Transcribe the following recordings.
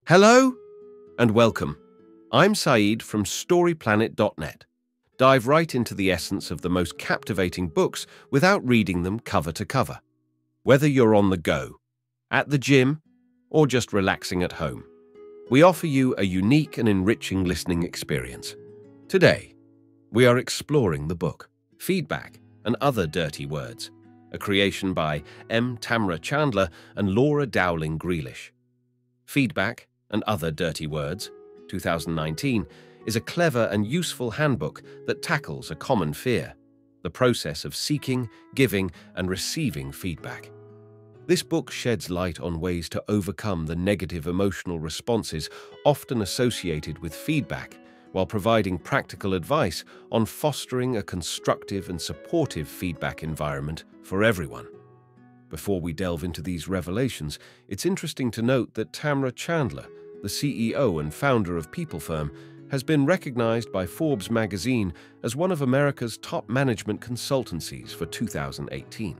Hello and welcome. I'm Saeed from storyplanet.net. Dive right into the essence of the most captivating books without reading them cover to cover. Whether you're on the go, at the gym, or just relaxing at home, we offer you a unique and enriching listening experience. Today, we are exploring the book, Feedback and Other Dirty Words, a creation by Tamra Chandler and Dowling Grealish. Feedback and Other Dirty Words, 2019, is a clever and useful handbook that tackles a common fear, the process of seeking, giving, and receiving feedback. This book sheds light on ways to overcome the negative emotional responses often associated with feedback, while providing practical advice on fostering a constructive and supportive feedback environment for everyone. Before we delve into these revelations, it's interesting to note that Tamra Chandler, the CEO and founder of PeopleFirm, has been recognized by Forbes magazine as one of America's top management consultancies for 2018.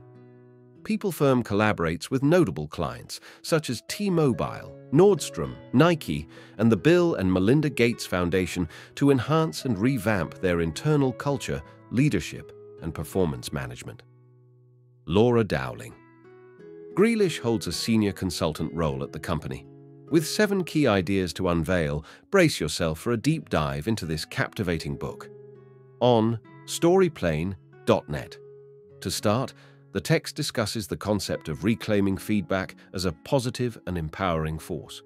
PeopleFirm collaborates with notable clients such as T-Mobile, Nordstrom, Nike, and the Bill and Melinda Gates Foundation to enhance and revamp their internal culture, leadership, and performance management. Dowling Grealish holds a senior consultant role at the company. With 7 key ideas to unveil, brace yourself for a deep dive into this captivating book. On storyplanet.net. To start, the text discusses the concept of reclaiming feedback as a positive and empowering force.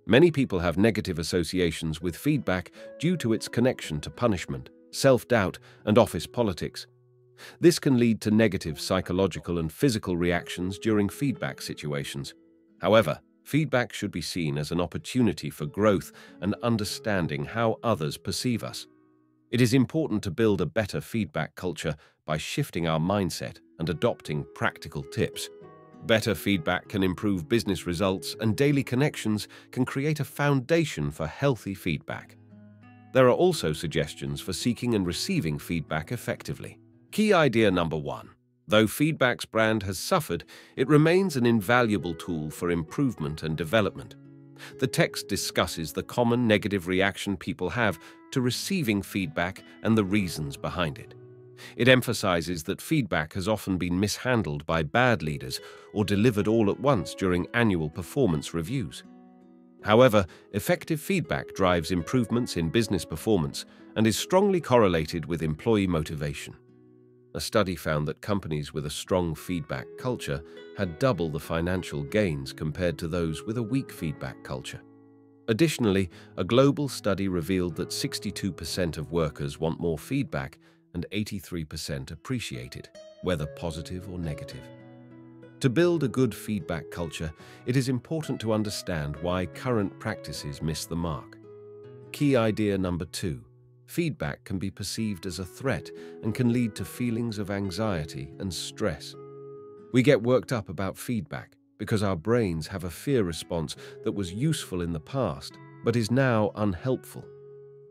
Many people have negative associations with feedback due to its connection to punishment, self-doubt, and office politics. This can lead to negative psychological and physical reactions during feedback situations. However, feedback should be seen as an opportunity for growth and understanding how others perceive us. It is important to build a better feedback culture by shifting our mindset and adopting practical tips. Better feedback can improve business results, and daily connections can create a foundation for healthy feedback. There are also suggestions for seeking and receiving feedback effectively. Key idea number 1. Though feedback's brand has suffered, it remains an invaluable tool for improvement and development. The text discusses the common negative reaction people have to receiving feedback and the reasons behind it. It emphasizes that feedback has often been mishandled by bad leaders or delivered all at once during annual performance reviews. However, effective feedback drives improvements in business performance and is strongly correlated with employee motivation. A study found that companies with a strong feedback culture had double the financial gains compared to those with a weak feedback culture. Additionally, a global study revealed that 62% of workers want more feedback and 83% appreciate it, whether positive or negative. To build a good feedback culture, it is important to understand why current practices miss the mark. Key idea number 2. Feedback can be perceived as a threat and can lead to feelings of anxiety and stress. We get worked up about feedback because our brains have a fear response that was useful in the past but is now unhelpful.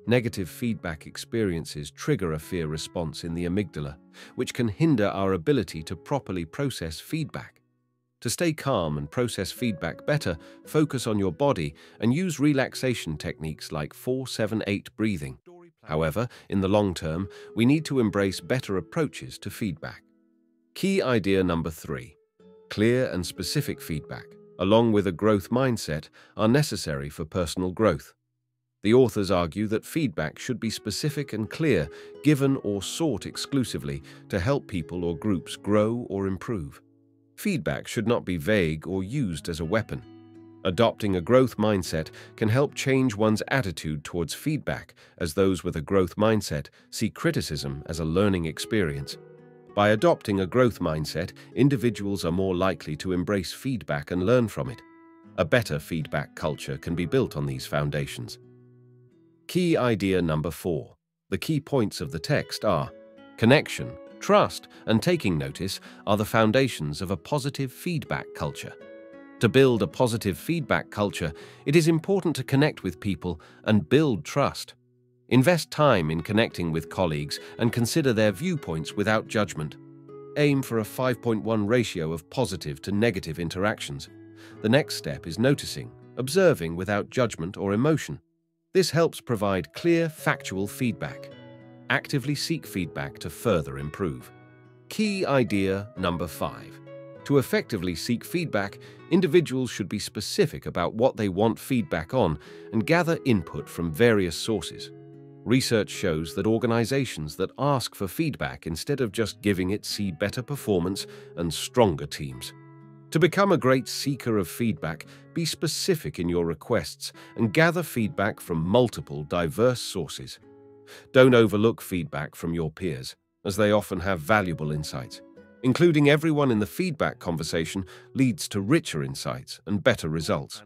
Negative feedback experiences trigger a fear response in the amygdala, which can hinder our ability to properly process feedback. To stay calm and process feedback better, focus on your body and use relaxation techniques like 4-7-8 breathing. However, in the long term, we need to embrace better approaches to feedback. Key idea number 3. Clear and specific feedback, along with a growth mindset, are necessary for personal growth. The authors argue that feedback should be specific and clear, given or sought exclusively to help people or groups grow or improve. Feedback should not be vague or used as a weapon. Adopting a growth mindset can help change one's attitude towards feedback, as those with a growth mindset see criticism as a learning experience. By adopting a growth mindset, individuals are more likely to embrace feedback and learn from it. A better feedback culture can be built on these foundations. Key idea number 4. The key points of the text are: connection, trust, and taking notice are the foundations of a positive feedback culture. To build a positive feedback culture, it is important to connect with people and build trust. Invest time in connecting with colleagues and consider their viewpoints without judgment. Aim for a 5.1 ratio of positive to negative interactions. The next step is noticing, observing without judgment or emotion. This helps provide clear, factual feedback. Actively seek feedback to further improve. Key idea number 5. To effectively seek feedback, individuals should be specific about what they want feedback on and gather input from various sources. Research shows that organizations that ask for feedback instead of just giving it see better performance and stronger teams. To become a great seeker of feedback, be specific in your requests and gather feedback from multiple, diverse sources. Don't overlook feedback from your peers, as they often have valuable insights. Including everyone in the feedback conversation leads to richer insights and better results.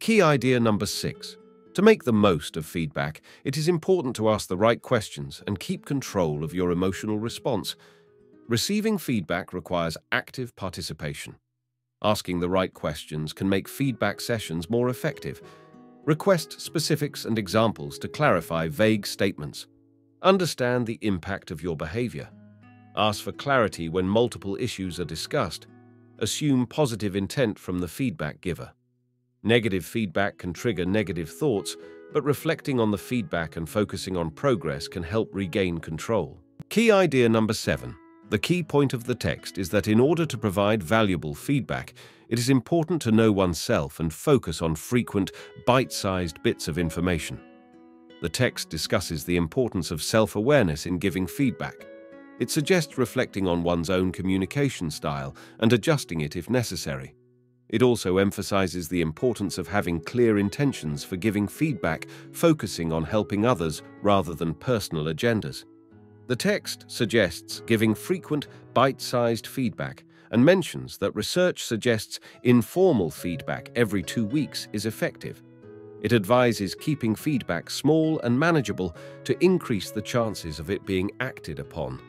Key idea number 6. To make the most of feedback, it is important to ask the right questions and keep control of your emotional response. Receiving feedback requires active participation. Asking the right questions can make feedback sessions more effective. Request specifics and examples to clarify vague statements. Understand the impact of your behavior. Ask for clarity when multiple issues are discussed. Assume positive intent from the feedback giver. Negative feedback can trigger negative thoughts, but reflecting on the feedback and focusing on progress can help regain control. Key idea number 7. The key point of the text is that in order to provide valuable feedback, it is important to know oneself and focus on frequent, bite-sized bits of information. The text discusses the importance of self-awareness in giving feedback. It suggests reflecting on one's own communication style and adjusting it if necessary. It also emphasizes the importance of having clear intentions for giving feedback, focusing on helping others rather than personal agendas. The text suggests giving frequent, bite-sized feedback and mentions that research suggests informal feedback every 2 weeks is effective. It advises keeping feedback small and manageable to increase the chances of it being acted upon.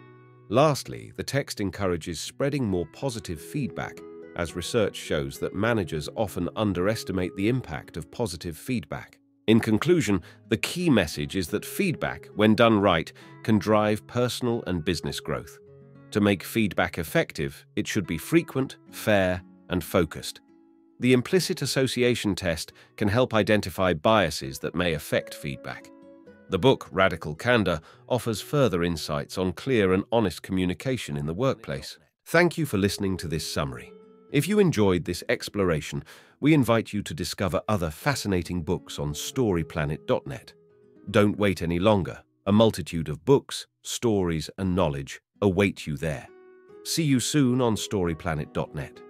Lastly, the text encourages spreading more positive feedback, as research shows that managers often underestimate the impact of positive feedback. In conclusion, the key message is that feedback, when done right, can drive personal and business growth. To make feedback effective, it should be frequent, fair, and focused. The implicit association test can help identify biases that may affect feedback. The book, Radical Candor, offers further insights on clear and honest communication in the workplace. Thank you for listening to this summary. If you enjoyed this exploration, we invite you to discover other fascinating books on storyplanet.net. Don't wait any longer. A multitude of books, stories, and knowledge await you there. See you soon on storyplanet.net.